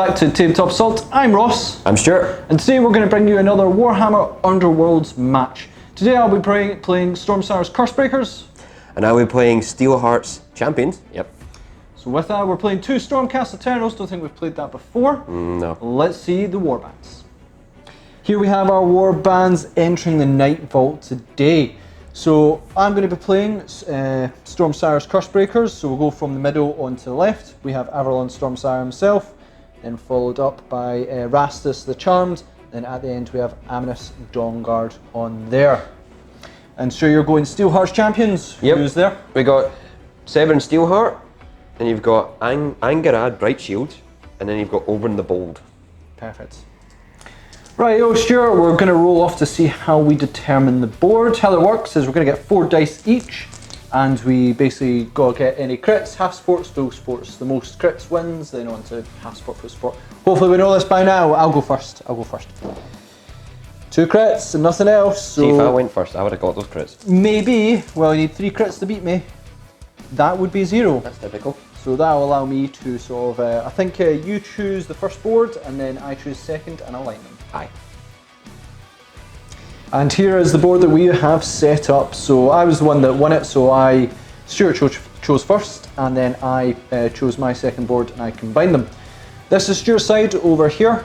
back to Tabletop Assault. I'm Ross. I'm Stuart. And today we're going to bring you another Warhammer Underworlds match. Today I'll be playing Stormsire's Cursebreakers. And I'll be playing Steelheart's Champions. Yep. So with that, we're playing two Stormcasts Eternals. Don't think we've played that before. No. Let's see the Warbands. Here we have our Warbands entering the Nightvault today. So I'm going to be playing Stormsire's Cursebreakers. So we'll go from the middle on to the left. We have Avalon Stormsire himself, then followed up by Rastus the Charmed. Then at the end we have Aminus Dawnguard on there. And so you're going Steelheart's Champions. Yep. Who's there? We got Severin Steelheart, and you've got Angarad Bright Shield, and then you've got Oberyn the Bold. Perfect. Right, Stuart, we're going to roll off to see how we determine the board. How it works is we're going to get 4 dice each, and we basically got to get any crits, half sports, full sports. The most crits wins, then on to half sport, full sport. Hopefully we know this by now. I'll go first. 2 crits and nothing else. So see, if I went first, I would have got those crits. Maybe. Well, you need 3 crits to beat me. That would be 0. That's typical. So that will allow me to sort of, I think you choose the first board and then I choose second and align them. Aye. And here is the board that we have set up. So I was the one that won it, so Stuart chose first, and then I chose my second board and I combined them. This is Stuart's side over here.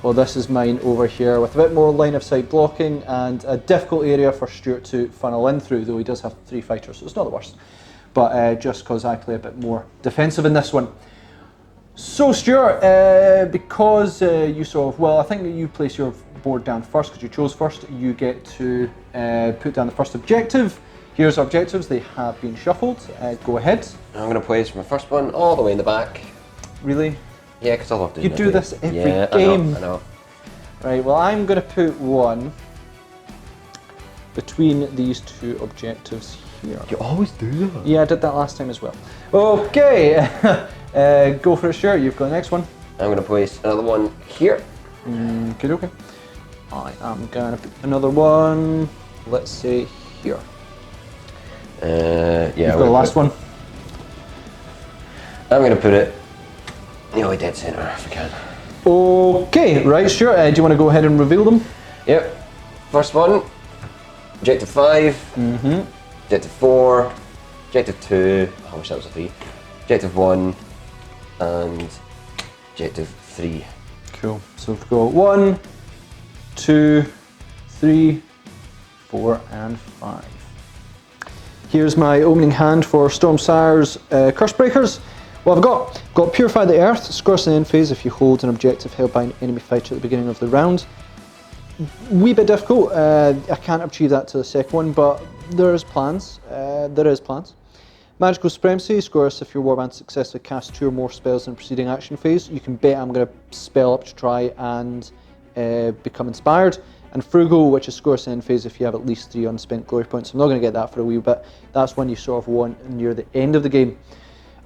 Well, this is mine over here with a bit more line of sight blocking and a difficult area for Stuart to funnel in through, though he does have 3 fighters, so it's not the worst. But just because I play a bit more defensive in this one. So Stuart, because you sort of, well, I think that you place your board down first because you chose first, you get to put down the first objective. Here's our objectives, they have been shuffled. Go ahead. I'm going to place my first one all the way in the back. Really? Yeah, because I love doing You do this every game. I know. Right, well I'm going to put one between these 2 objectives here. You always do that. Yeah, I did that last time as well. Okay, go for it, Stuart. You've got the next one. I'm going to place another one here. Good, okay. I am going to put another one, let's say here. Yeah. You've got the last one. I'm going to put it nearly dead centre if I can. Okay, right, Stuart. Do you want to go ahead and reveal them? Yep. First one, objective 5. Objective 4, objective 2, I wish that was a 3, objective 1, and objective 3. Cool. So we've got 1, 2, 3, 4, and 5. Here's my opening hand for Stormsire's Cursebreakers. What have I got Purify the Earth, scores an end phase if you hold an objective held by an enemy fighter at the beginning of the round. Wee bit difficult, I can't achieve that to the second one, but there is plans. Magical Supremacy, scores if your warband successfully casts 2 or more spells in the preceding action phase. You can bet I'm going to spell up to try and become inspired. And Frugal, which is scores end phase if you have at least 3 unspent glory points. I'm not going to get that for a wee bit. That's when you sort of want near the end of the game.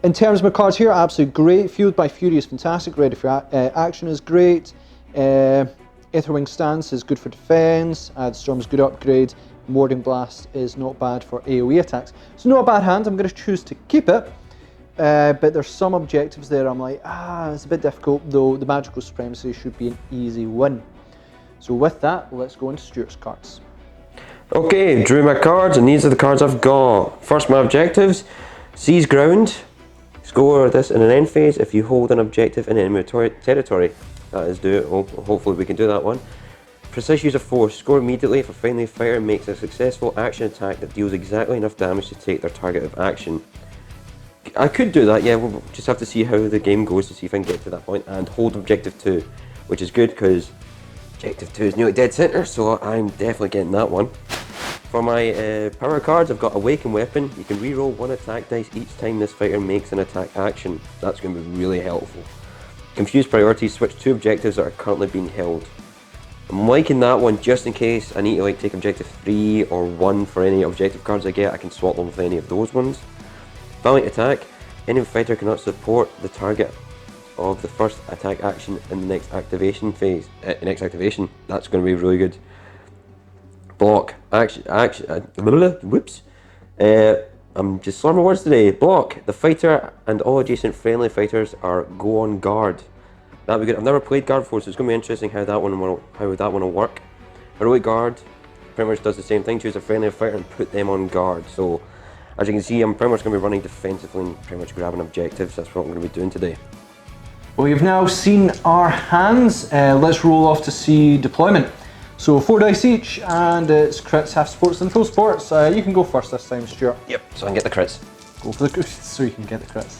In terms of my cards here, absolutely great. Fueled by Fury is fantastic. Ready for action is great. Aetherwing Stance is good for defense. Storm is good upgrade. Warding Blast is not bad for AoE attacks. So not a bad hand. I'm going to choose to keep it. But there's some objectives there I'm like, it's a bit difficult, though the Magical Supremacy should be an easy win. So with that, let's go into Stuart's cards. Okay, drew my cards, and these are the cards I've got. First, my objectives. Seize ground. Score this in an end phase if you hold an objective in enemy territory. That is do it. Hopefully we can do that one. Precise use of force. Score immediately if a friendly fighter makes a successful action attack that deals exactly enough damage to take their target of action. I could do that, yeah, we'll just have to see how the game goes to see if I can get to that point. And hold objective 2, which is good because objective 2 is nearly dead centre, so I'm definitely getting that one. For my power cards, I've got Awaken Weapon. You can reroll 1 attack dice each time this fighter makes an attack action. That's going to be really helpful. Confused Priorities, switch 2 objectives that are currently being held. I'm liking that one just in case I need to take objective 3 or 1 for any objective cards I get. I can swap them with any of those ones. Valiant Attack, enemy fighter cannot support the target of the first attack action in the next activation phase. That's going to be really good. Block, whoops. I'm just slurring my words today. Block, the fighter and all adjacent friendly fighters are go on guard. That'd be good. I've never played guard before, so it's going to be interesting how that one will work. Heroic guard pretty much does the same thing. Choose a friendly fighter and put them on guard. So as you can see, I'm pretty much going to be running defensively and pretty much grabbing objectives. That's what I'm going to be doing today. Well, you've now seen our hands. Let's roll off to see deployment. So 4 dice each, and it's crits, half sports, and full sports. You can go first this time, Stuart. Yep. So I can get the crits. Go for the crits, so you can get the crits.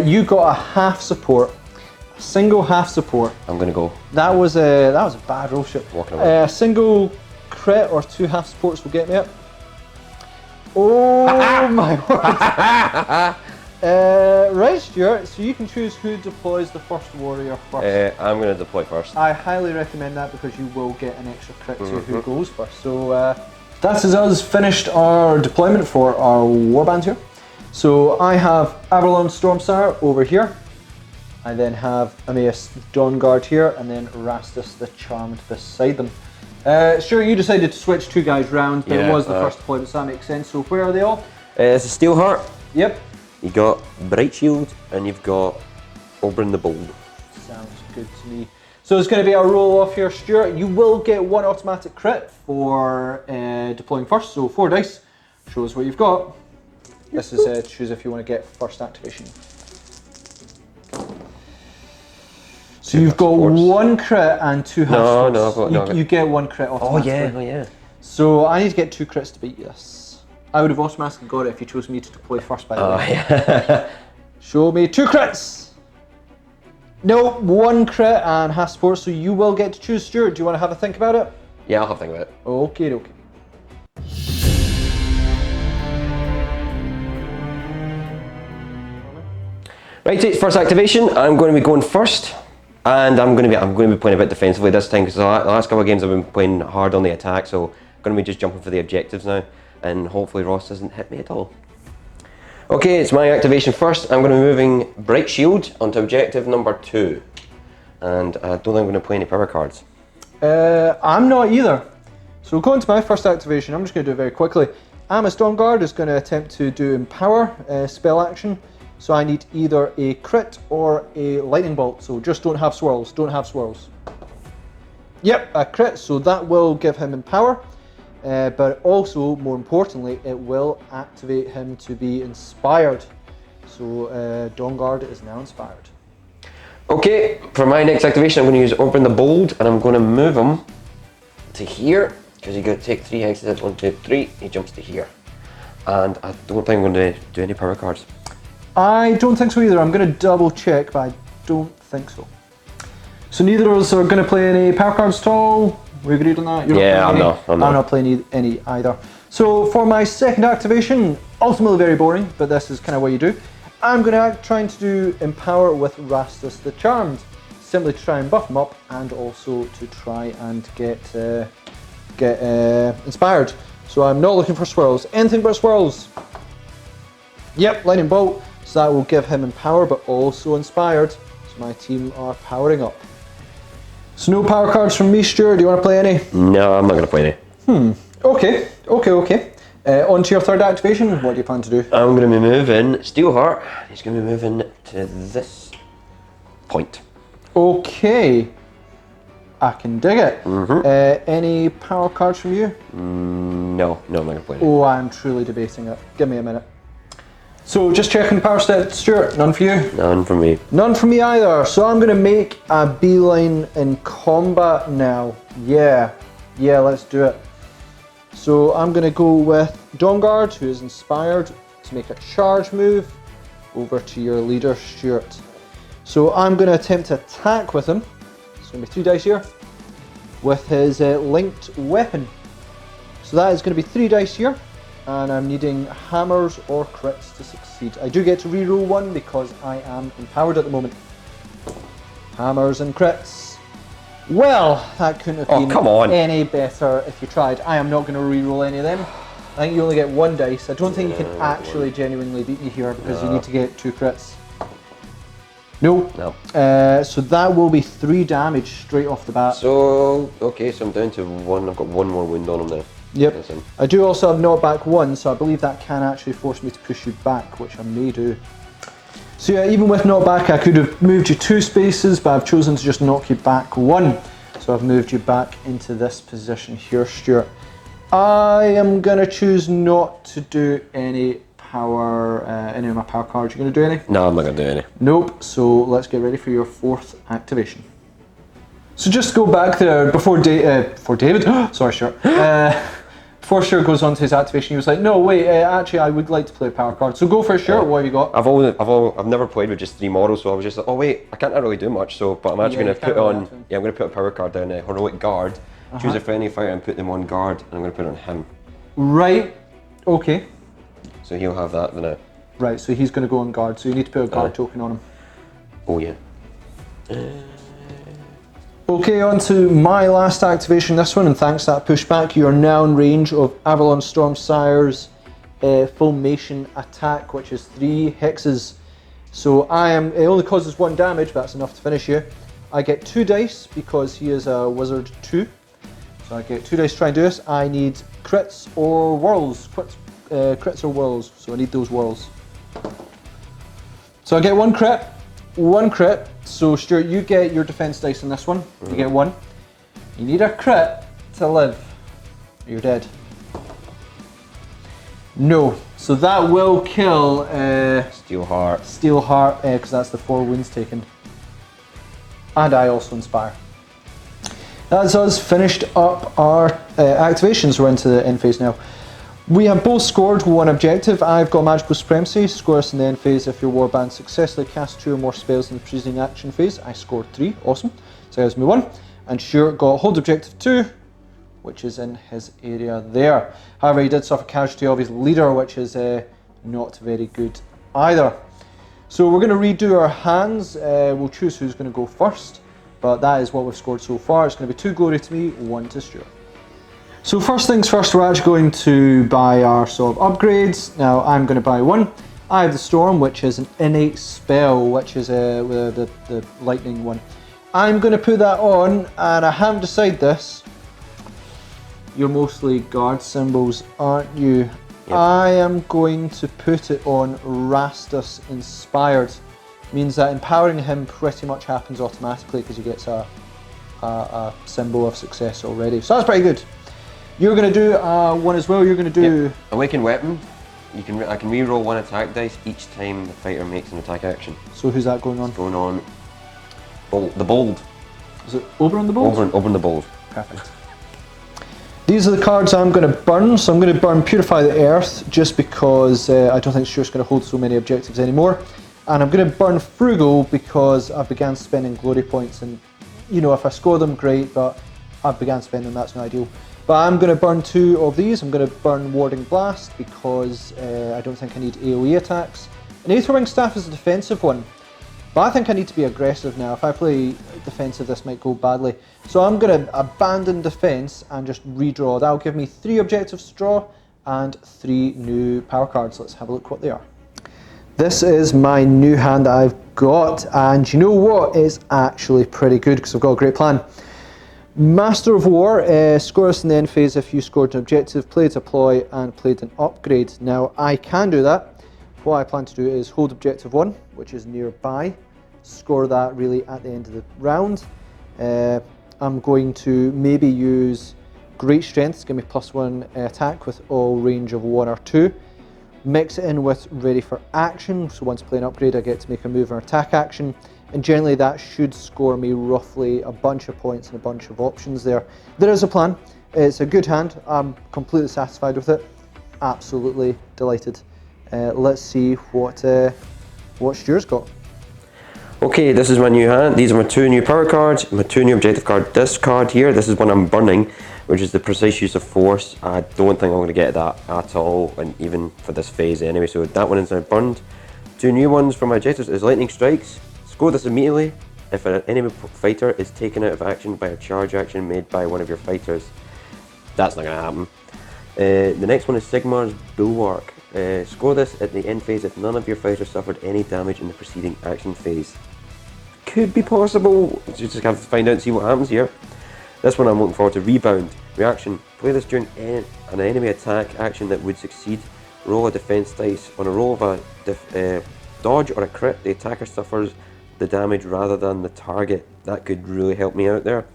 You got a half support, a single half support. I'm going to go. That was a bad roll, shit. Walking away. A single crit or 2 half supports will get me up. Oh my word! Right, Stuart, so you can choose who deploys the first warrior first. I'm going to deploy first. I highly recommend that because you will get an extra crit to who goes first. So that's as us finished our deployment for our warbands here. So I have Avalon Stormsire over here. I then have Emmaus Dawnguard here, and then Rastus the Charmed beside them. Sure, you decided to switch 2 guys round, but it was the first deployment, so that makes sense. So where are they all? It's a Steelheart. Yep. You got Bright Shield, and you've got Oberyn the Bold. Sounds good to me. So it's going to be our roll off here, Stuart. You will get 1 automatic crit for deploying first, so 4 dice. Show us what you've got. This is choose if you want to get first activation. So you've got 1 crit and 2 half sports. No, I've got no. You get 1 crit automatically. Oh yeah. So I need to get 2 crits to beat this. I would have automatically got it if you chose me to deploy first, by the way. Yeah. Show me 2 crits. No, 1 crit and half sports, so you will get to choose, Stuart. Do you want to have a think about it? Yeah, I'll have a think about it. Okay. Right, it's first activation. I'm going to be going first, and I'm going to be playing a bit defensively this time because the last couple of games I've been playing hard on the attack, so I'm going to be just jumping for the objectives now, and hopefully Ross doesn't hit me at all. Okay, it's my activation first. I'm going to be moving Bright Shield onto objective number 2, and I don't think I'm going to play any power cards. I'm not either. So going to my first activation, I'm just going to do it very quickly. Emmaus Dawnguard is going to attempt to do Empower spell action. So I need either a crit or a lightning bolt. So just don't have swirls. Yep, a crit. So that will give him Empower. But also, more importantly, it will activate him to be inspired. So Dawnguard is now inspired. Okay, for my next activation, I'm going to use Oberyn the Bold, and I'm going to move him to here because he's going to take 3 hexes. 1, 2, 3. He jumps to here, and I don't think I'm going to do any power cards. I don't think so either. I'm going to double check, but I don't think so. So neither of us are going to play any power cards at all. We agreed on that? I'm not playing any either. So for my second activation, ultimately very boring, but this is kind of what you do. I'm going to trying to do Empower with Rastus the Charmed, simply to try and buff him up, and also to try and get inspired. So I'm not looking for swirls. Anything but swirls. Yep, lightning bolt. So that will give him Empower, but also inspired. So my team are powering up. So no power cards from me, Stuart. Do you want to play any? No, I'm not going to play any. Okay. On to your third activation. What do you plan to do? I'm going to be moving Steelheart. He's going to be moving to this point. Okay. I can dig it. Any power cards from you? No, I'm not going to play any. Oh, I'm truly debating it. Give me a minute. So just checking power stat, Stuart. None for you? None for me. None for me either. So I'm going to make a beeline in combat now. Yeah, let's do it. So I'm going to go with Dawnguard, who is inspired, to make a charge move over to your leader, Stuart. So I'm going to attempt to attack with him. It's going to be 3 dice here, with his linked weapon. So that is going to be 3 dice here, and I'm needing hammers or crits to succeed. I do get to reroll 1 because I am empowered at the moment. Hammers and crits. Well, that couldn't have been any better if you tried. I am not going to reroll any of them. I think you only get 1 dice. I don't think you can actually genuinely beat me here because you need to get 2 crits. No. So that will be 3 damage straight off the bat. So I'm down to 1. I've got 1 more wound on him now. Yep. I do also have knockback 1, so I believe that can actually force me to push you back, which I may do. So yeah, even with knockback, I could have moved you 2 spaces, but I've chosen to just knock you back 1. So I've moved you back into this position here, Stuart. I am going to choose not to do any power, any of my power cards. You going to do any? No, I'm not going to do any. Nope, so let's get ready for your 4th activation. So just go back there before David, sorry Stuart, before Stuart goes on to his activation, he was like, no wait, actually I would like to play a power card. So go for it, Stuart, what have you got? I've never played with just 3 models, so I was just like, oh wait, I can't really do much, so, but I'm actually going to put on, I'm going to put a power card down, a Heroic Guard, choose a friendly fighter and put them on guard, and I'm going to put it on him. Right, okay. So he'll have that now. Right, so he's going to go on guard, so you need to put a guard token on him. Oh yeah. Okay, on to my last activation, this one, and thanks to that pushback, you are now in range of Avalon Stormsire's Fulmination attack, which is 3 hexes. So it only causes 1 damage, but that's enough to finish you. I get 2 dice because he is a wizard 2. So I get 2 dice to try and do this. I need crits or whirls. Crits or whirls, so I need those whirls. So I get 1 crit, 1 crit. So Stuart, you get your defense dice in this one. You get 1. You need a crit to live. You're dead. No. So that will kill Steelheart. Steelheart, because that's the 4 wounds taken. And I also inspire. That's us finished up our activations. We're into the end phase now. We have both scored 1 objective. I've got Magical Supremacy, score us in the end phase if your warband successfully casts 2 or more spells in the preceding action phase. I scored 3, awesome. So that gives me 1. And Stuart got Hold Objective 2, which is in his area there. However, he did suffer casualty of his leader, which is not very good either. So we're going to redo our hands. We'll choose who's going to go first, but that is what we've scored so far. It's going to be 2 glory to me, 1 to Stuart. So first things first, we're actually going to buy our sort of upgrades. Now I'm going to buy 1. I have the Storm, which is an innate spell, which is the lightning one. I'm going to put that on, and I haven't decided this. You're mostly guard symbols, aren't you? Yep. I am going to put it on Rastus Inspired. Means that empowering him pretty much happens automatically because he gets a symbol of success already. So that's pretty good. You're going to do 1 as well. You're going to do... Yep. Awakened Weapon. I can re-roll 1 attack dice each time the fighter makes an attack action. So who's that going on? It's going on the Bold. Is it Oberon the Bold? Oberon the Bold. Perfect. These are the cards I'm going to burn. So I'm going to burn Purify the Earth just because I don't think Stuart's going to hold so many objectives anymore. And I'm going to burn Frugal because I began spending glory points, and you know, if I score them, great, but I began spending them, that's not ideal. But I'm going to burn 2 of these. I'm going to burn Warding Blast because I don't think I need AoE attacks. An Aetherwing Staff is a defensive one, but I think I need to be aggressive now. If I play defensive, this might go badly. So I'm going to abandon defense and just redraw. That'll give me 3 objectives to draw and 3 new power cards. Let's have a look what they are. This is my new hand that I've got, and you know what? It's actually pretty good because I've got a great plan. Master of War, score us in the end phase if you scored an objective, played a ploy and played an upgrade. Now I can do that. What I plan to do is hold objective 1, which is nearby, score that really at the end of the round. I'm going to maybe use Great Strength to give me +1 attack with all range of 1 or 2. Mix it in with Ready for Action, so once I play an upgrade I get to make a move or attack action. And generally that should score me roughly a bunch of points and a bunch of options there. There is a plan. It's a good hand. I'm completely satisfied with it. Absolutely delighted. Let's see what Stuart's got. Okay, this is my new hand. These are my 2 new power cards, my 2 new objective card. This card here, this is one I'm burning, which is the Precise Use of Force. I don't think I'm going to get that at all, and even for this phase anyway, so that one is now burned. 2 new ones for my objectives is Lightning Strikes. Score this immediately if an enemy fighter is taken out of action by a charge action made by one of your fighters. That's not going to happen. The next one is Sigmar's Bulwark. Score this at the end phase if none of your fighters suffered any damage in the preceding action phase. Could be possible, you just have to find out and see what happens here. This one I'm looking forward to. Rebound. Reaction. Play this during an enemy attack action that would succeed. Roll a defense dice. On a roll of a dodge or a crit, the attacker suffers the damage rather than the target. That could really help me out there.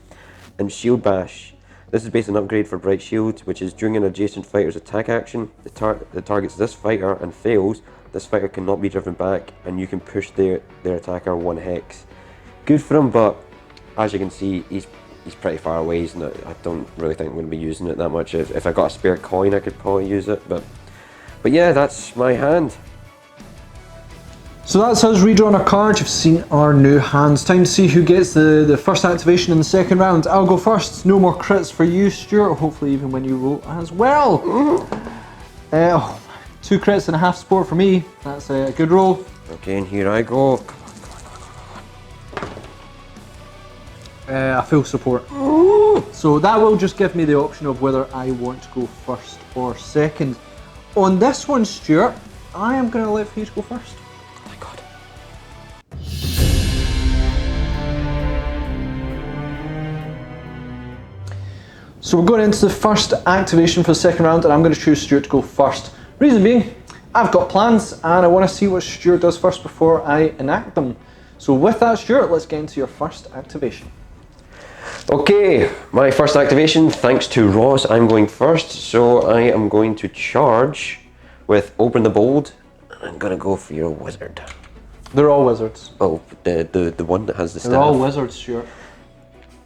And Shield Bash. This is based on an upgrade for Bright Shield, which is during an adjacent fighter's attack action, the targets this fighter and fails, this fighter cannot be driven back, and you can push their attacker 1 hex. Good for him, but as you can see, he's pretty far away. I don't really think I'm going to be using it that much. If I got a spare coin, I could probably use it, but yeah, that's my hand. So that's us redrawing our cards. You've seen our new hands. Time to see who gets the first activation in the second round. I'll go first. No more crits for you, Stuart. Hopefully even when you roll as well. 2 crits and a half support for me. That's a good roll. Okay, and here I go. Come on. A full support. Ooh. So that will just give me the option of whether I want to go first or second. On this one, Stuart, I am going to let you to go first. Thank God. So we're going into the first activation for the second round, and I'm going to choose Stuart to go first. Reason being, I've got plans and I want to see what Stuart does first before I enact them. So with that, Stuart, let's get into your first activation. Okay, my first activation, thanks to Ross, I'm going first. So I am going to charge with Open the Bold. I'm going to go for your wizard. They're all wizards. Oh, the one that has the staff. They're all wizards, Stuart.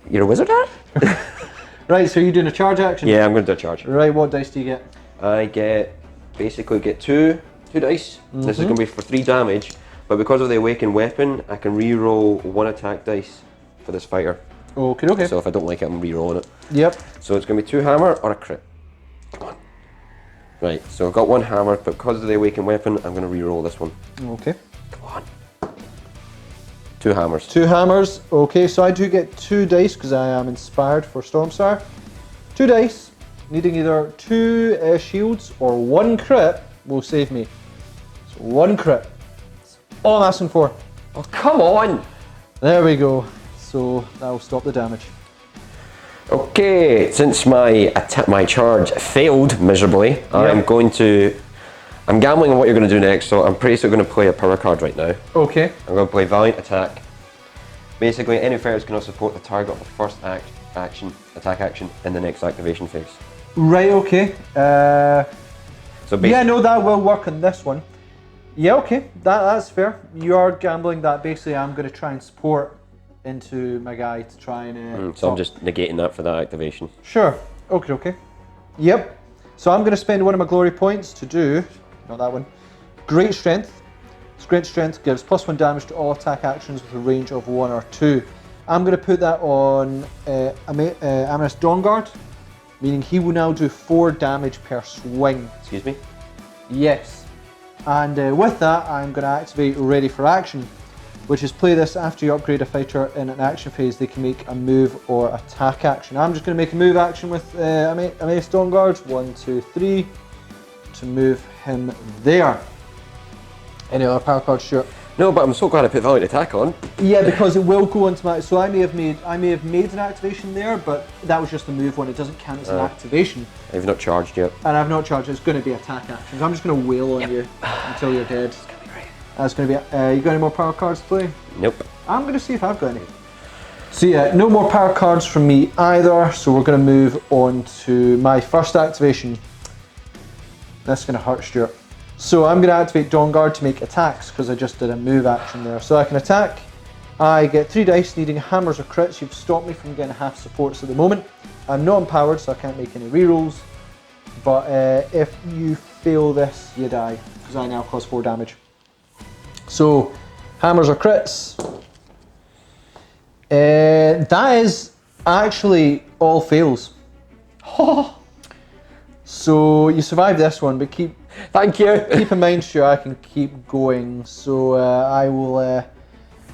You're a wizard, Art? Right, so you're doing a charge action? Yeah, I'm going to do a charge. Right, what dice do you get? I basically get two dice. This is going to be for 3 damage, but because of the awakened weapon, I can re-roll 1 attack dice for this fighter. Okay, okay. So if I don't like it, I'm re-rolling it. Yep. So it's going to be 2 hammer or a crit. Come on. Right, so I've got 1 hammer, but because of the awakened weapon, I'm going to re-roll this one. Okay. Come on. 2 hammers. 2 hammers. Okay, so I do get 2 dice because I am inspired for Stormsire. 2 dice, needing either 2 shields or 1 crit will save me. So 1 crit. That's all I'm asking for. Oh, come on! There we go. So that will stop the damage. Okay, since my charge failed miserably, I'm gambling on what you're going to do next, so I'm pretty sure going to play a power card right now. Okay. I'm going to play Valiant Attack. Basically, any fighters cannot support the target of the first attack action in the next activation phase. Right, okay. Yeah, no, that will work on this one. Yeah, okay, that's fair. You are gambling that basically I'm going to try and support into my guy to try and... so I'm just negating that for that activation. Sure, okay. Yep, so I'm going to spend 1 of my glory points to do, not that one, Great Strength. Great Strength gives +1 damage to all attack actions with a range of 1 or 2. I'm going to put that on Amorous Dawnguard, meaning he will now do 4 damage per swing. Excuse me? Yes. And with that, I'm going to activate Ready for Action, which is play this after you upgrade a fighter in an action phase. They can make a move or attack action. I'm just going to make a move action with Amorous Dawnguard. 1, 2, 3 to move him there. Any other power cards, Stuart? No, but I'm so glad I put Valiant Attack on. Yeah, because it will go into my... So I may have made an activation there, but that was just a move one. It doesn't count as an activation. I've not charged yet. And I've not charged. It's going to be attack actions. I'm just going to wail on you until you're dead. It's going to be great. That's going to be... you got any more power cards to play? Nope. I'm going to see if I've got any. So yeah, no more power cards from me either. So we're going to move on to my first activation. That's going to hurt Stuart. So I'm going to activate Dawnguard to make attacks because I just did a move action there. So I can attack. I get 3 dice needing hammers or crits. You've stopped me from getting half supports at the moment. I'm not empowered, so I can't make any rerolls. But if you fail this, you die because I now cause 4 damage. So hammers or crits. That is actually all fails. So you survived this one, but Thank you. Keep in mind, sure, I can keep going. So I will.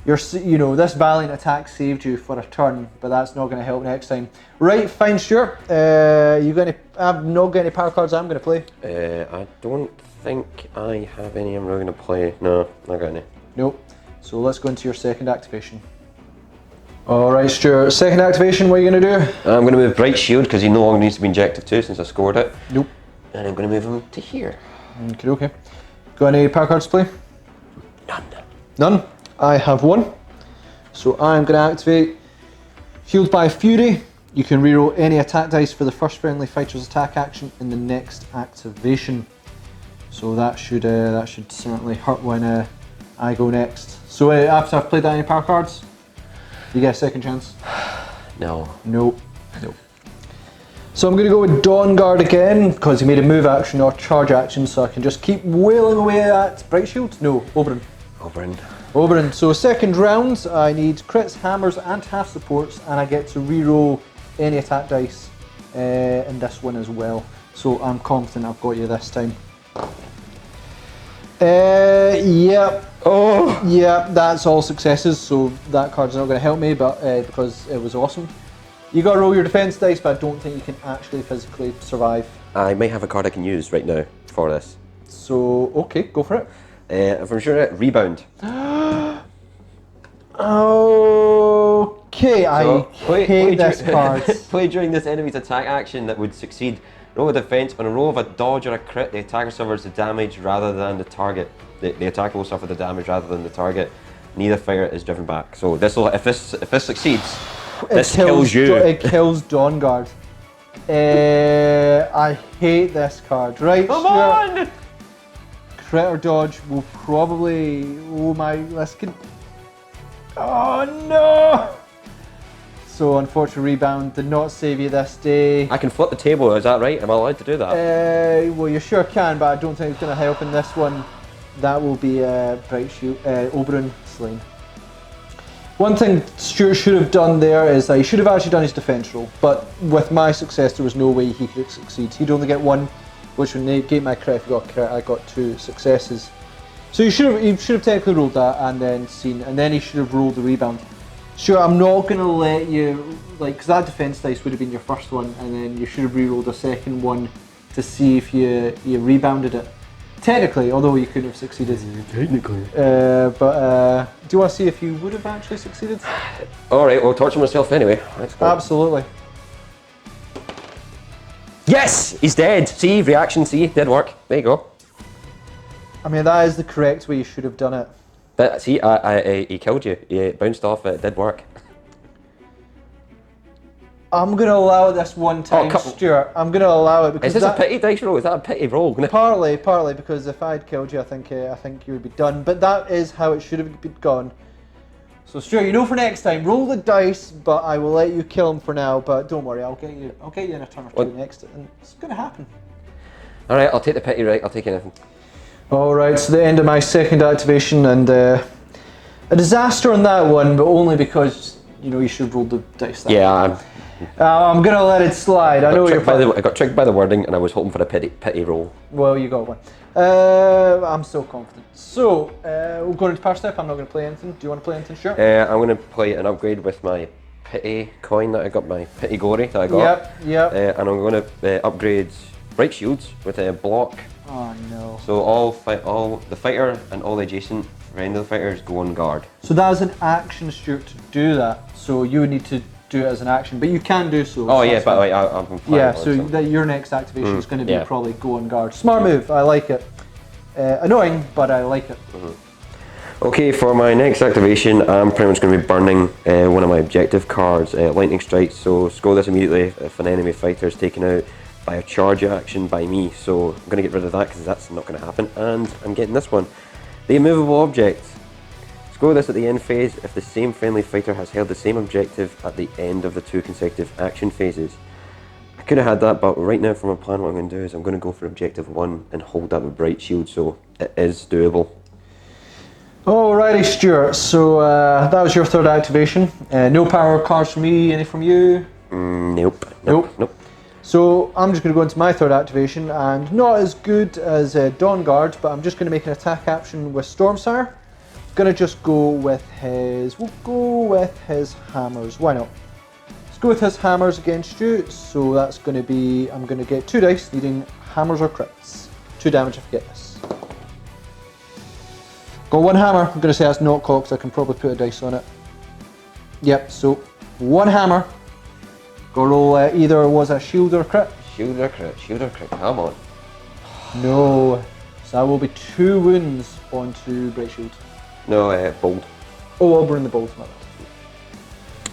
This Valiant Attack saved you for a turn, but that's not going to help next time. Right, fine, sure. I've not got any power cards. I'm going to play. I don't think I have any. I'm really going to play. No, not got any. Nope. So let's go into your second activation. All right, Stuart. Second activation. What are you going to do? I'm going to move Bright Shield because he no longer needs to be injected too since I scored it. Nope. And I'm going to move him to here. Okay. Got any power cards to play? None. None. I have 1. So I'm going to activate Fueled by Fury. You can reroll any attack dice for the first friendly fighter's attack action in the next activation. So that should certainly hurt when I go next. So after I've played that, any power cards? You get a second chance? No. Nope. Nope. So I'm going to go with Dawnguard again, because he made a move action or charge action, so I can just keep wailing away at Bright Shield? No, Oberyn. Oberyn. So second round, I need crits, hammers and half supports, and I get to reroll any attack dice in this one as well. So I'm confident I've got you this time. Yep. Oh! Yeah, that's all successes, so that card's not going to help me, but because it was awesome. You got to roll your defense dice, but I don't think you can actually physically survive. I might have a card I can use right now for this. So, okay, go for it. If I'm sure it, Rebound. Okay, I hate this card. Play during this enemy's attack action that would succeed. Roll a defense. On a roll of a dodge or a crit, the attacker suffers the damage rather than the target. The attacker will suffer the damage rather than the target. Neither fighter is driven back. So this will, if this succeeds, this kills you. It kills Dawnguard. I hate this card. Right, Come on! Crit or dodge will probably. Oh my, this could. Oh no! So unfortunately, Rebound did not save you this day. I can flip the table. Is that right? Am I allowed to do that? Well, you sure can, but I don't think it's going to help in this one. That will be Bright Shield, Oberyn slain. One thing Stuart should have done there is that he should have actually done his defense roll, but with my success there was no way he could succeed. He'd only get 1, which would negate my crit. If he got crit, I got 2 successes. So he should have technically rolled that and then seen, and then he should have rolled the Rebound. Sure, I'm not going to let you, like, because that defense dice would have been your first one, and then you should have re-rolled a second one to see if you rebounded it. Technically, although you couldn't have succeeded. Technically. But do you want to see if you would have actually succeeded? Alright, well, torture myself anyway. Let's go. Absolutely. Yes! He's dead! See, reaction, see, did work. There you go. I mean, that is the correct way you should have done it. But see, he killed you. He bounced off it, did work. I'm going to allow it this one time, Stuart. I'm going to allow it because is this a pity dice roll? Is that a pity roll? Partly, because if I'd killed you, I think you would be done. But that is how it should have been gone. So Stuart, you know for next time, roll the dice, but I will let you kill him for now. But don't worry, I'll get you in a turn or two next, and it's going to happen. All right, I'll take the pity. Right, I'll take anything. All right, so the end of my second activation, and a disaster on that one, but only because you should have rolled the dice. Yeah. I'm gonna let it slide. I got tricked by the wording, and I was hoping for a pity roll. Well, you got one. I'm so confident. So we'll go into power step. I'm not going to play anything. Do you want to play anything, Stuart? I'm going to play an upgrade with my pity coin that I got, my pity glory that I got. Yep. And I'm going to upgrade bright shields with a block. Oh no. So all the fighter and all the adjacent render of the fighters go on guard. So that is an action, Stuart, to do that. So you would need to do it as an action, but you can do so. Oh yeah, but I'm yeah. So your next activation is going to be probably go on guard. Smart move. I like it. Annoying, but I like it. Okay, for my next activation, I'm pretty much going to be burning one of my objective cards, Lightning Strike. So score this immediately if an enemy fighter is taken out by a charge action by me. So I'm going to get rid of that because that's not going to happen. And I'm getting this one, the immovable object. Score this at the end phase if the same friendly fighter has held the same objective at the end of the 2 consecutive action phases. I could have had that, but right now for my plan, what I'm going to do is I'm going to go for objective 1 and hold that with Bright Shield, so it is doable. Alrighty, Stuart, so that was your third activation. No power cards from me, any from you? Nope. So I'm just going to go into my third activation, and not as good as Dawnguard, but I'm just going to make an attack action with Stormsire. Going to just go with we'll go with his hammers, why not? Let's go with his hammers against you, so that's going to be, I'm going to get 2 dice needing hammers or crits. 2 damage if I get this. Got 1 hammer, I'm going to say that's not cocked, I can probably put a dice on it. Yep, so 1 hammer. Got to roll either was a shield or crit. Shield or crit, come on. No, so that will be 2 wounds onto Bright Shield. No, bold. Oh, Oberon the Bold.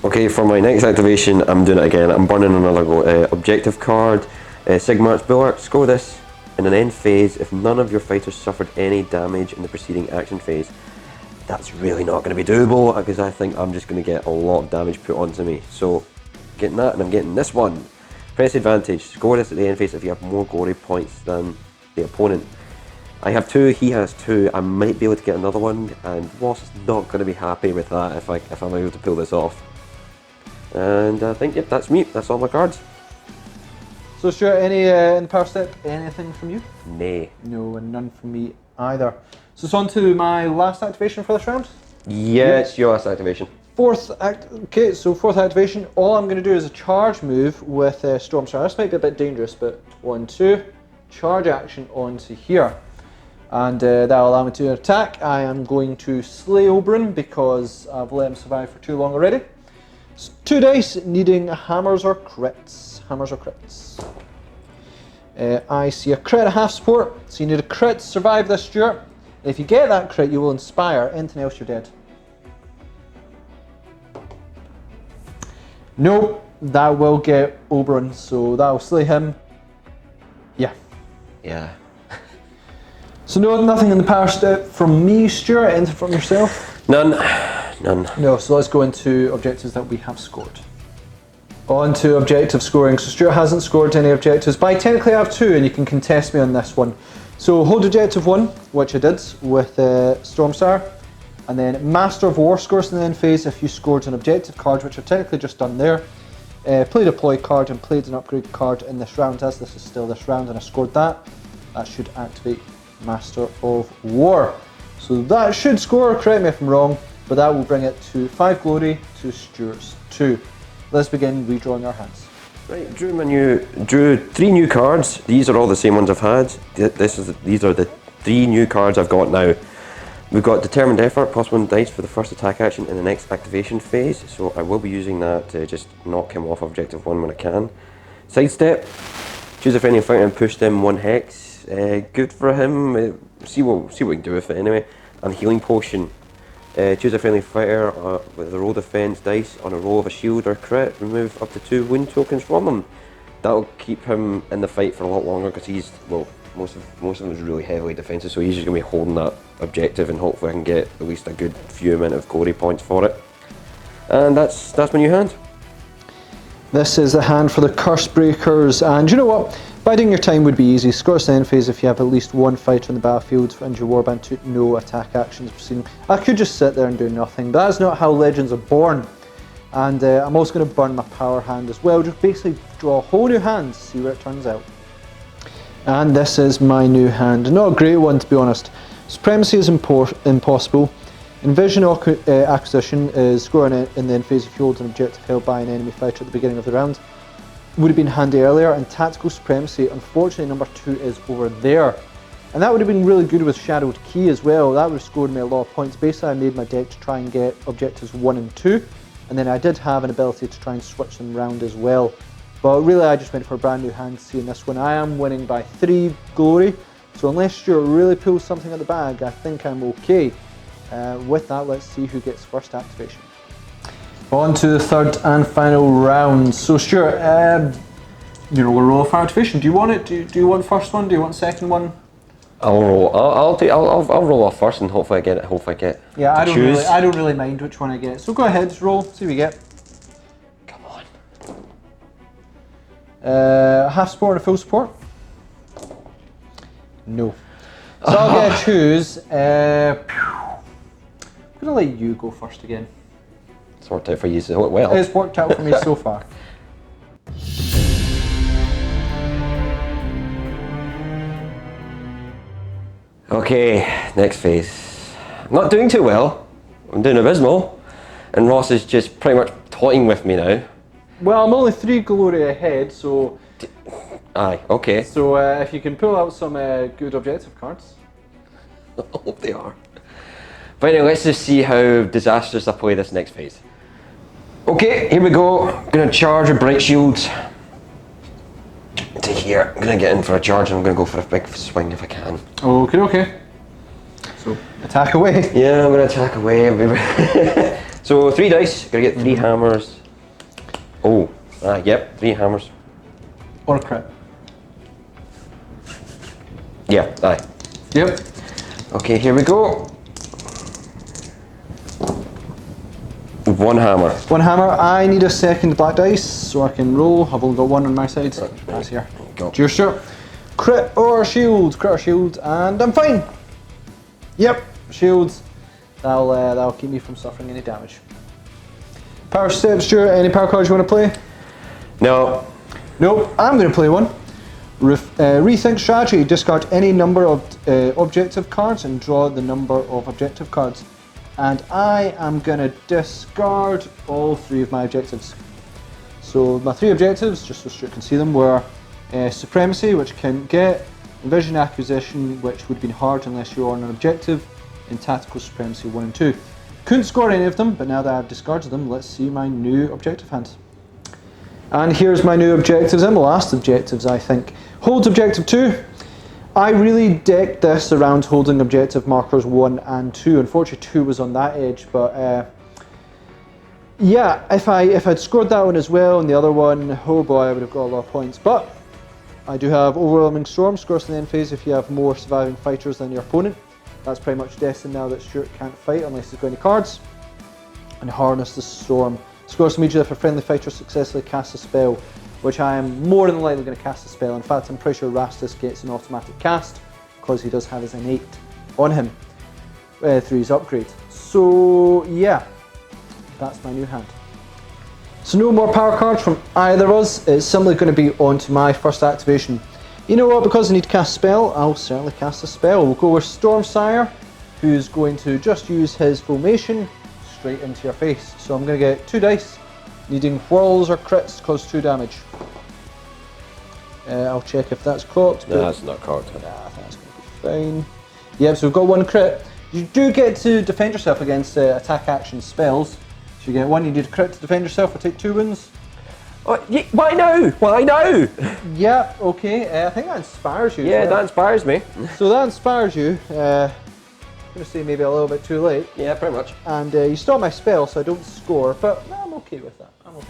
Okay, for my next activation, I'm doing it again. I'm burning another objective card. Sigmar's Bulwark. Score this in an end phase if none of your fighters suffered any damage in the preceding action phase. That's really not going to be doable because I think I'm just going to get a lot of damage put onto me. So, getting that, and I'm getting this one. Press advantage. Score this at the end phase if you have more glory points than the opponent. I have 2, he has 2. I might be able to get another one, and Ross is not going to be happy with that if I'm able to pull this off. And I think, yep, that's me. That's all my cards. So Stuart, any in the power step, anything from you? Nay. No, and none from me either. So it's on to my last activation for this round. Yeah, it's your last activation. Fourth activation, all I'm going to do is a charge move with Stormsire. This might be a bit dangerous, but 1, 2, charge action onto here. And that'll allow me to attack. I am going to slay Oberon because I've let him survive for too long already. 2 dice, needing hammers or crypts. Hammers or crypts. I see a crit at half support, so you need a crit to survive this, Stuart. If you get that crit, you will inspire. Anything else, you're dead. Nope, that will get Oberon, so that will slay him. Yeah. Yeah. So no, nothing in the power step from me, Stuart. Anything from yourself? None. No, so let's go into objectives that we have scored. On to objective scoring. So Stuart hasn't scored any objectives, but I technically have 2, and you can contest me on this one. So hold objective 1, which I did with Stormsire, and then Master of War scores in the end phase if you scored an objective card, which I've technically just done there. Played a deploy card and played an upgrade card in this round, as this is still this round, and I scored that. That should activate Master of War. So that should score, correct me if I'm wrong, but that will bring it to 5 glory to Stuart's 2. Let's begin redrawing our hands. Right, drew 3 new cards. These are all the same ones I've had. These are the 3 new cards I've got now. We've got Determined Effort, +1 dice for the first attack action in the next activation phase, so I will be using that to just knock him off objective 1 when I can. Sidestep, choose a friendly fighter and push them 1 hex. Good for him, see what we can do with it anyway. And Healing Potion. Choose a friendly fighter with a roll defense dice on a roll of a shield or crit. Remove up to 2 wound tokens from him. That'll keep him in the fight for a lot longer because he's, well, most of him is really heavily defensive, so he's just going to be holding that objective, and hopefully I can get at least a good few amount of glory points for it. And that's my new hand. This is the hand for the Cursebreakers, and you know what? Biding your time would be easy. Score a end phase if you have at least 1 fighter in the battlefield and your warband took no attack actions proceeding. I could just sit there and do nothing, but that's not how legends are born. And I'm also going to burn my power hand as well, just basically draw a whole new hand to see where it turns out. And this is my new hand. Not a great one, to be honest. Supremacy is impossible. Envision Acquisition is scoring in the end phase if you hold an objective held by an enemy fighter at the beginning of the round. Would have been handy earlier. And Tactical Supremacy, unfortunately number 2 is over there. And that would have been really good with Shadowed Key as well. That would have scored me a lot of points. Basically I made my deck to try and get objectives 1 and 2. And then I did have an ability to try and switch them around as well. But really I just went for a brand new hand seeing this one. I am winning by 3 glory. So unless Stuart really pulls something out the bag, I think I'm okay. With that, let's see who gets first activation. On to the third and final round. So Stuart, we'll roll for activation. Do you want it? Do you want the first one? Do you want the second one? I'll roll. I'll roll off first, and hopefully I get it. Hopefully I get. Yeah, I don't really mind which one I get. So go ahead, roll. See what we get. Come on. Half support and a full support. No. So I'll get to choose. I'm going to let you go first again. It's worked out for you so well. It's worked out for me so far. Okay, next phase. I'm not doing too well. I'm doing abysmal. And Ross is just pretty much toying with me now. Well, I'm only 3 glory ahead, so... Aye, okay. So if you can pull out some good objective cards. I hope they are. But anyway, let's just see how disastrous I play this next phase. Okay, here we go. I'm gonna charge a Bright Shield to here. I'm gonna get in for a charge and I'm gonna go for a big swing if I can. Okay. So attack away. Yeah, I'm gonna attack away. So 3 dice, gonna get 3 hammers. Oh, yep, 3 hammers. Or a crit. Yeah, aye. Yep. Okay, here we go. 1 hammer. 1 hammer. I need a second black dice so I can roll. I've only got 1 on my side. That's here. Go. Cheers, sure. Crit or shield, and I'm fine. Yep, shields. That'll keep me from suffering any damage. Power steps, Stuart. Any power cards you want to play? No. Nope. I'm going to play one. Rethink strategy. Discard any number of objective cards and draw the number of objective cards. And I am going to discard all 3 of my objectives. So my 3 objectives, just so Stuart can see them, were Supremacy, which I can get, Vision Acquisition, which would have been hard unless you're on an objective, and Tactical Supremacy 1 and 2. Couldn't score any of them, but now that I've discarded them, let's see my new objective hand. And here's my new objectives, and the last objectives, I think. Hold objective 2. I really decked this around holding objective markers 1 and 2. Unfortunately 2 was on that edge, but yeah, if I'd scored that one as well and the other one, oh boy, I would have got a lot of points. But I do have Overwhelming Storm, scores in the end phase if you have more surviving fighters than your opponent. That's pretty much destined now that Stuart can't fight unless he's got any cards. And Harness the Storm. Scores immediately if a friendly fighter successfully casts a spell, which I am more than likely going to cast a spell. In fact, I'm pretty sure Rastus gets an automatic cast because he does have his innate on him through his upgrade. So yeah, that's my new hand. So no more power cards from either of us. It's simply going to be on to my first activation. You know what, because I need to cast a spell, I'll certainly cast a spell. We'll go with Stormsire, who's going to just use his formation straight into your face. So I'm going to get 2 dice, needing whirls or crits to cause 2 damage. I'll check if that's cocked. No, that's not cocked. Nah, I think that's going to be fine. Yep, so we've got 1 crit. You do get to defend yourself against attack action spells. So you get 1, you need a crit to defend yourself or take 2 wounds. Oh, why now? Why now? Yeah, okay. I think that inspires you. Yeah, that inspires me. So that inspires you. I'm going to say maybe a little bit too late. Yeah, pretty much. And you stop my spell, so I don't score, but I'm okay with that. I'm okay.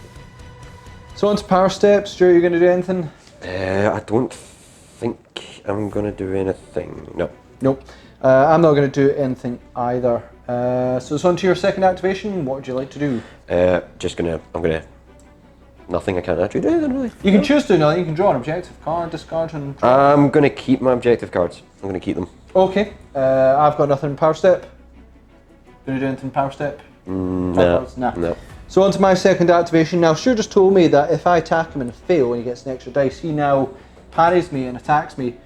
So on to power steps. Stuart, you going to do anything? I don't think I'm going to do anything. No. Nope. I'm not going to do anything either. So it's on to your second activation. What would you like to do? I'm gonna. Nothing. I can't actually do anything really. You can choose to do nothing. You can draw an objective card, discard, and draw. I'm gonna keep my objective cards. I'm gonna keep them. Okay. I've got nothing in power step. Gonna do anything in power step? No. Nah. So on to my second activation. Now, Stuart just told me that if I attack him and fail and he gets an extra dice, he now parries me and attacks me.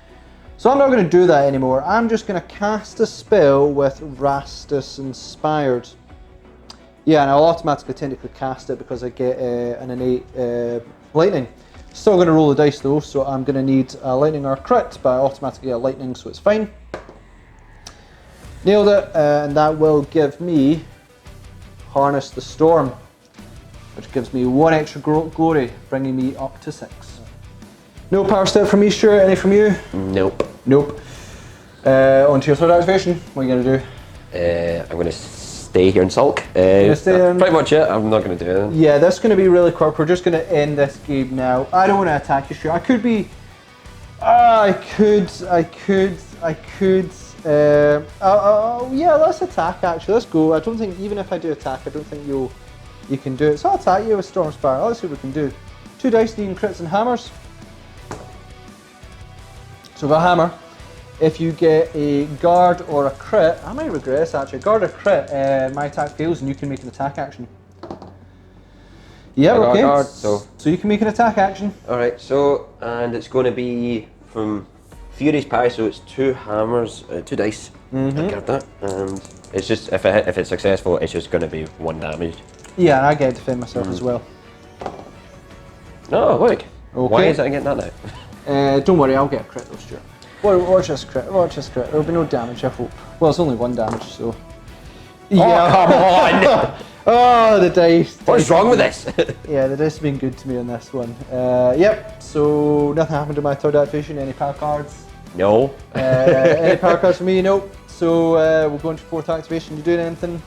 So I'm not going to do that anymore. I'm just going to cast a spell with Rastus Inspired. Yeah, and I'll automatically technically cast it because I get an innate lightning. Still going to roll the dice though, so I'm going to need a lightning or a crit, but I automatically get a lightning, so it's fine. Nailed it, and that will give me Harness the Storm, which gives me 1 extra glory, bringing me up to 6. No power step from me, Stuart. Any from you? Nope. Nope. On to your third activation. What are you going to do? I'm going to stay here and sulk. Stay there. Pretty much it. I'm not going to do anything. Yeah, that's going to be really quick. We're just going to end this game now. I don't want to attack you, Stuart. I could be... I could... yeah, let's attack actually. Let's go. I don't think, even if I do attack, I don't think you can do it. So I'll attack you with Stormsire. Let's see what we can do. 2 dice needing crits and hammers. So with a hammer, if you get a guard or a crit, I might regret this actually, guard or crit, my attack fails and you can make an attack action. Yeah, okay. Guard, so you can make an attack action. Alright, so, and it's going to be from Fury's Parry, so it's 2 hammers, 2 dice. I get that, and it's just, if it's successful, it's just going to be 1 damage. Yeah, and I get to defend myself as well. No, look. Okay. Why is it getting that now? Don't worry, I'll get a crit though, Stuart. Watch this crit, watch this crit. There'll be no damage, I hope. Well, it's only 1 damage, so... Yeah. Oh, come on! Oh, the dice. What is wrong with this? Yeah, the dice have been good to me on this one. Yep, so nothing happened to my third activation. Any power cards? No. Any power cards for me? Nope. So we'll go into 4th activation. You doing anything?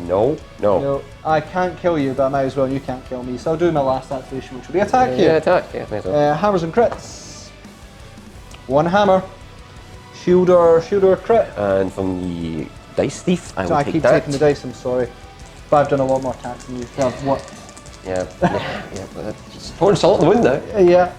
No. No. I can't kill you, but I might as well, and you can't kill me. So I'll do my last activation, which will be attack you. Yeah, attack. Yeah, nice one. Hammers and crits. 1 hammer. Shield or crit. And from the dice thief, I will I take keep that. taking the dice, I'm sorry. But I've done a lot more attacks than you have. What? Yeah. It's pouring salt in the wound now. Yeah.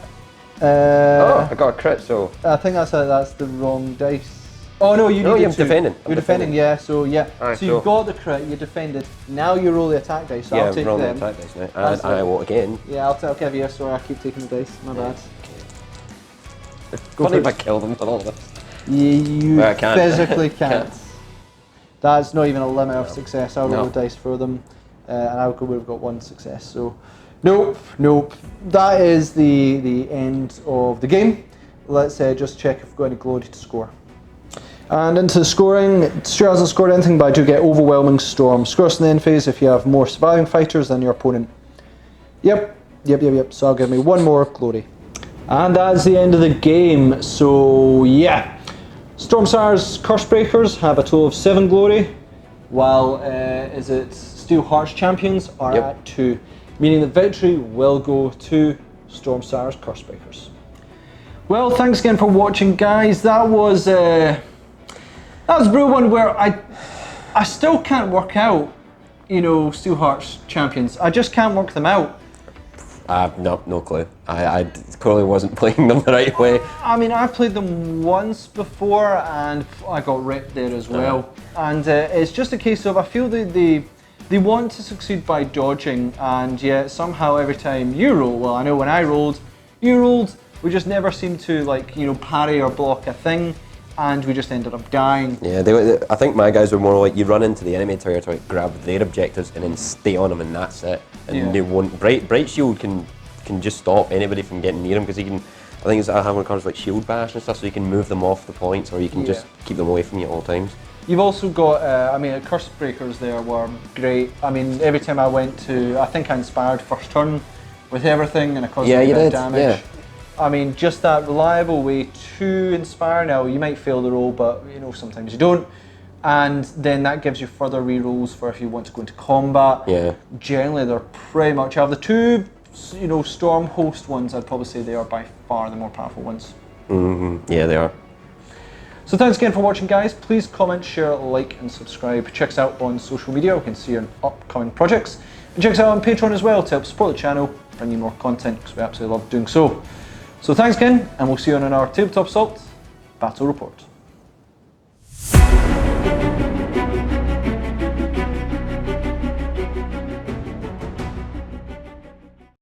Oh, I got a crit, so. I think that's the wrong dice. Oh no, you No, needed I'm to. defending. You're defending, yeah. So yeah. Aye, so you've got the crit, you defended. Now you roll the attack dice. So Yeah, I'll take roll the them. attack dice now. That's And I it. will again. Yeah, I'll give you. Sorry, I keep taking the dice. My bad. Funny if I kill them for all of this. You Well, I can't. physically can't. That's not even a limit of success. I'll roll No. the dice for them, and we've got 1 success. So, nope. That is the end of the game. Let's just check if we've got any glory to score. And into the scoring, Stuart hasn't scored anything, but I do get overwhelming storm. Scores in the end phase if you have more surviving fighters than your opponent. Yep. So I'll give me 1 more glory. And that's the end of the game. So yeah, Stormsire's Cursebreakers have a total of 7 glory, while Steelheart's champions are at 2, meaning that victory will go to Stormsire's Cursebreakers. Well, thanks again for watching, guys. That was a real one where I still can't work out, Steelheart's champions. I just can't work them out. No clue. I clearly wasn't playing them the right way. I mean, I played them once before and I got ripped there as well. And it's just a case of, I feel that they want to succeed by dodging, and yet somehow every time you roll, well, I know when I rolled, you rolled, we just never seemed to parry or block a thing, and we just ended up dying. Yeah, I think my guys were more like, you run into the enemy territory, grab their objectives, and then stay on them, and that's it. And they won't. Bright Shield can just stop anybody from getting near him, because he can. I think I have one cards like Shield Bash and stuff, so you can move them off the points, or you can just keep them away from you at all times. You've also got, Cursebreakers there were great. I mean, every time I went to, I think I inspired first turn with everything, and it caused a bit of damage. Yeah. I mean, just that reliable way to inspire. Now, you might fail the roll, but sometimes you don't. And then that gives you further rerolls for if you want to go into combat. Yeah. Generally, they're pretty much out of the 2, Storm Host ones. I'd probably say they are by far the more powerful ones. Yeah, they are. So thanks again for watching, guys. Please comment, share, like, and subscribe. Check us out on social media. We can see your upcoming projects. And check us out on Patreon as well to help support the channel, bring you more content, because we absolutely love doing so. So thanks again, and we'll see you on our Tabletop Assault Battle Report.